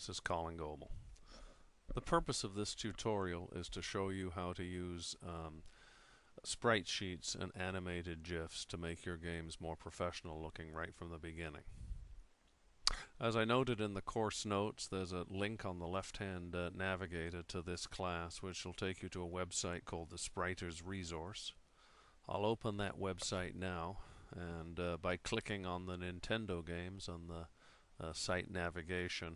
This is Colin Goebel. The purpose of this tutorial is to show you how to use sprite sheets and animated GIFs to make your games more professional looking right from the beginning. As I noted in the course notes, there's a link on the left-hand navigator to this class, which will take you to a website called the Spriters Resource. I'll open that website now, and by clicking on the Nintendo games on the site navigation,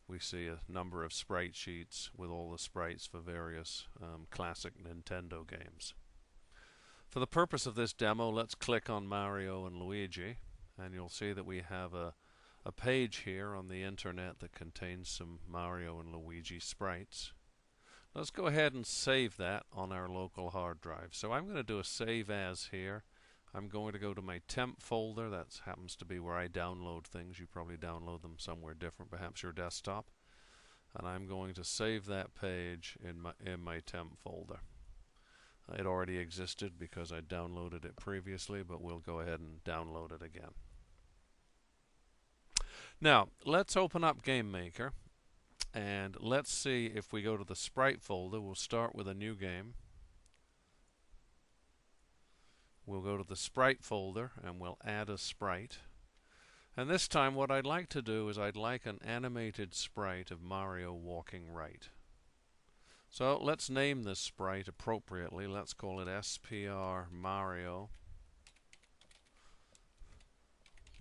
we see a number of sprite sheets with all the sprites for various classic Nintendo games. For the purpose of this demo, let's click on Mario and Luigi, and you'll see that we have a page here on the internet that contains some Mario and Luigi sprites. Let's go ahead and save that on our local hard drive. So I'm going to do a save as here. I'm going to go to my temp folder. That happens to be where I download things. You probably download them somewhere different, perhaps your desktop. And I'm going to save that page in my temp folder. It already existed because I downloaded it previously, but we'll go ahead and download it again. Now, let's open up GameMaker, and let's see if we go to the sprite folder. We'll start with a new game. We'll go to the sprite folder and we'll add a sprite. And this time what I'd like to do is I'd like an animated sprite of Mario walking right. So let's name this sprite appropriately. Let's call it SPR Mario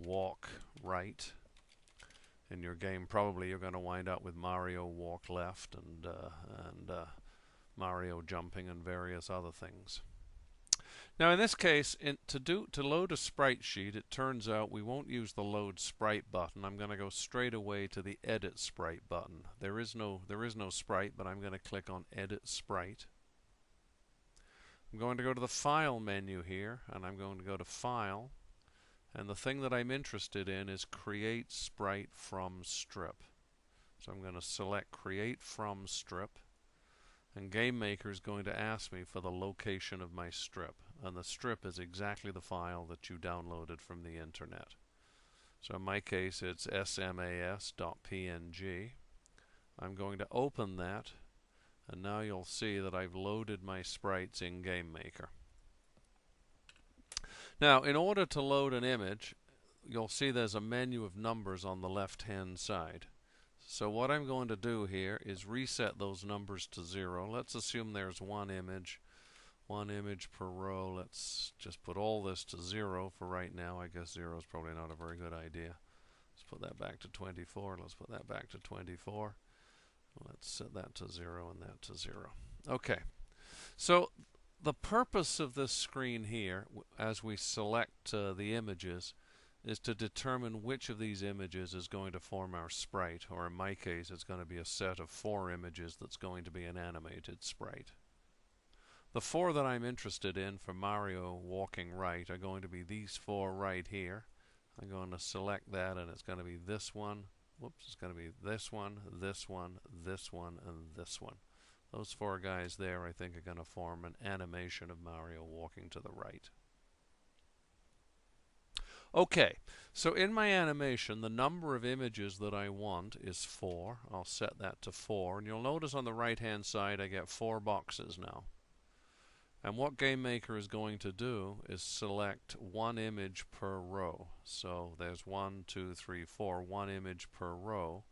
Walk Right. In your game, probably you're going to wind up with Mario walk left and Mario jumping and various other things. Now, in this case, to load a sprite sheet, it turns out we won't use the Load Sprite button. I'm going to go straight away to the Edit Sprite button. There is no sprite, but I'm going to click on Edit Sprite. I'm going to go to the File menu here, and I'm going to go to File. And the thing that I'm interested in is Create Sprite from Strip. So I'm going to select Create from Strip. And GameMaker is going to ask me for the location of my strip. And the strip is exactly the file that you downloaded from the internet. So in my case, it's smas.png. I'm going to open that. And now you'll see that I've loaded my sprites in GameMaker. Now, in order to load an image, you'll see there's a menu of numbers on the left-hand side. So what I'm going to do here is reset those numbers to 0. Let's assume there's one image per row. Let's just put all this to 0 for right now. I guess 0 is probably not a very good idea. Let's put that back to 24. Let's put that back to 24. Let's set that to 0 and that to 0. Okay. So the purpose of this screen here, as we select the images, is to determine which of these images is going to form our sprite, or in my case, it's going to be a set of 4 images that's going to be an animated sprite. The 4 that I'm interested in for Mario walking right are going to be these 4 right here. I'm going to select that, and it's going to be this one. Whoops, it's going to be this one, this one, this one, and this one. Those 4 guys there, I think, are going to form an animation of Mario walking to the right. Okay, so in my animation, the number of images that I want is 4. I'll set that to 4. And you'll notice on the right-hand side, I get 4 boxes now. And what GameMaker is going to do is select 1 image per row. So there's 1, 2, 3, 4, 1 image per row.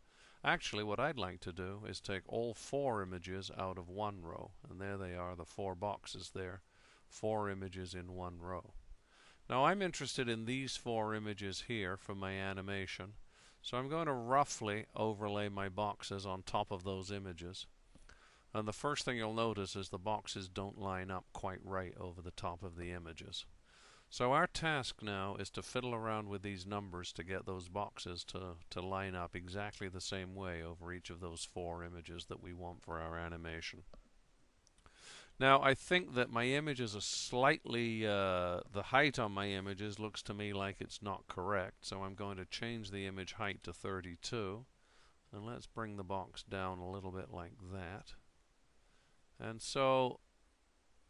Actually, what I'd like to do is take all 4 images out of 1 row. And there they are, the 4 boxes there. 4 images in 1 row. Now I'm interested in these 4 images here for my animation. So I'm going to roughly overlay my boxes on top of those images. And the first thing you'll notice is the boxes don't line up quite right over the top of the images. So our task now is to fiddle around with these numbers to get those boxes to line up exactly the same way over each of those 4 images that we want for our animation. Now I think that my images are slightly, the height on my images looks to me like it's not correct, so I'm going to change the image height to 32. And let's bring the box down a little bit like that. And so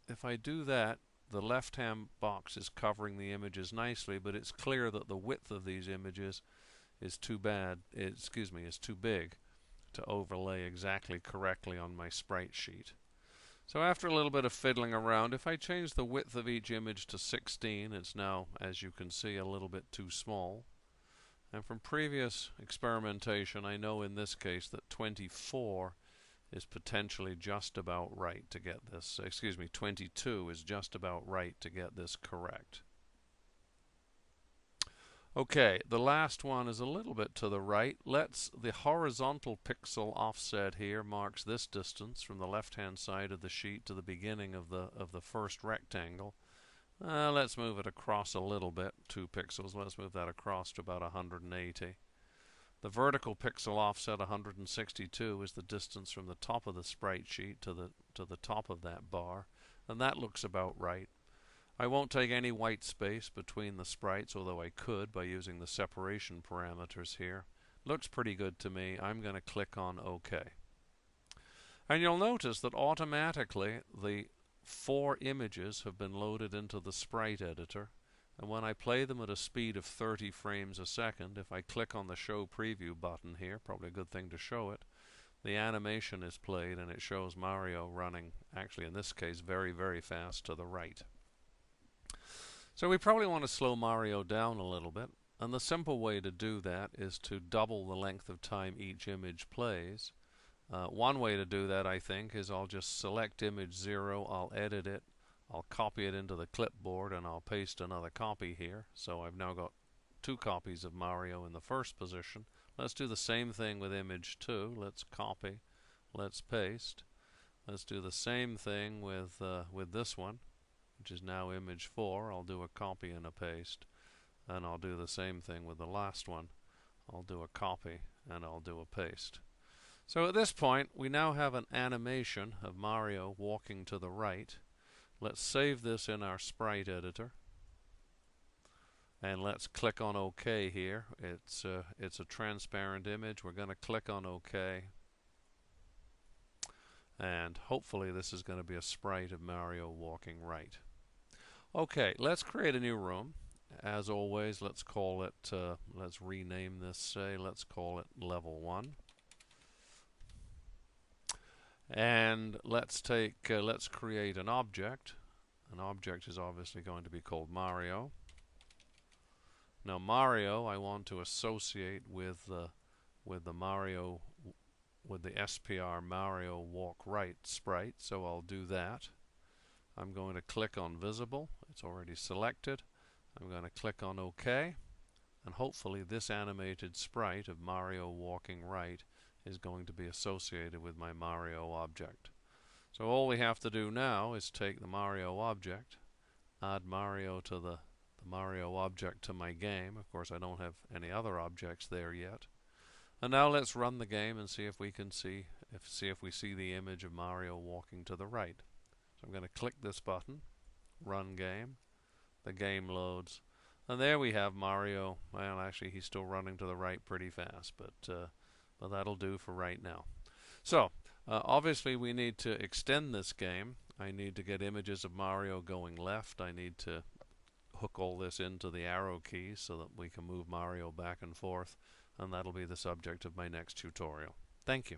if I do that, the left-hand box is covering the images nicely, but it's clear that the width of these images is too big to overlay exactly correctly on my sprite sheet. So after a little bit of fiddling around, if I change the width of each image to 16, it's now, as you can see, a little bit too small. And from previous experimentation, I know in this case that 24 is potentially just about right to get this, 22 is just about right to get this correct. Okay, the last one is a little bit to the right. The horizontal pixel offset here marks this distance from the left-hand side of the sheet to the beginning of the first rectangle. Let's move it across a little bit, 2 pixels. Let's move that across to about 180. The vertical pixel offset 162 is the distance from the top of the sprite sheet to the top of that bar, and that looks about right. I won't take any white space between the sprites, although I could by using the separation parameters here. Looks pretty good to me. I'm going to click on OK. And you'll notice that automatically the 4 images have been loaded into the sprite editor. And when I play them at a speed of 30 frames a second, if I click on the Show Preview button here, probably a good thing to show it, the animation is played and it shows Mario running, actually in this case, very, very fast to the right. So we probably want to slow Mario down a little bit, and the simple way to do that is to double the length of time each image plays. One way to do that, I think, is I'll just select image 0, I'll edit it, I'll copy it into the clipboard, and I'll paste another copy here. So I've now got 2 copies of Mario in the first position. Let's do the same thing with image 2. Let's copy, let's paste. Let's do the same thing with this one, which is now image 4. I'll do a copy and a paste, and I'll do the same thing with the last one. I'll do a copy and I'll do a paste. So at this point we now have an animation of Mario walking to the right. Let's save this in our sprite editor, and let's click on OK here. It's a transparent image. We're going to click on OK, and hopefully this is going to be a sprite of Mario walking right. Okay, let's create a new room. As always, let's call it, let's rename this, say, let's call it level 1. And let's create an object. An object is obviously going to be called Mario. Now Mario I want to associate with the SPR Mario walk right sprite, so I'll do that. I'm going to click on Visible. It's already selected. I'm going to click on OK, and hopefully this animated sprite of Mario walking right is going to be associated with my Mario object. So all we have to do now is take the Mario object, add Mario to the Mario object to my game. Of course I don't have any other objects there yet. And now let's run the game and see if we can see if we see the image of Mario walking to the right. So I'm going to click this button, run game. The game loads, and there we have Mario. Well, actually he's still running to the right pretty fast, but that'll do for right now. So obviously we need to extend this game. I need to get images of Mario going left. I need to hook all this into the arrow keys so that we can move Mario back and forth, and that'll be the subject of my next tutorial. Thank you.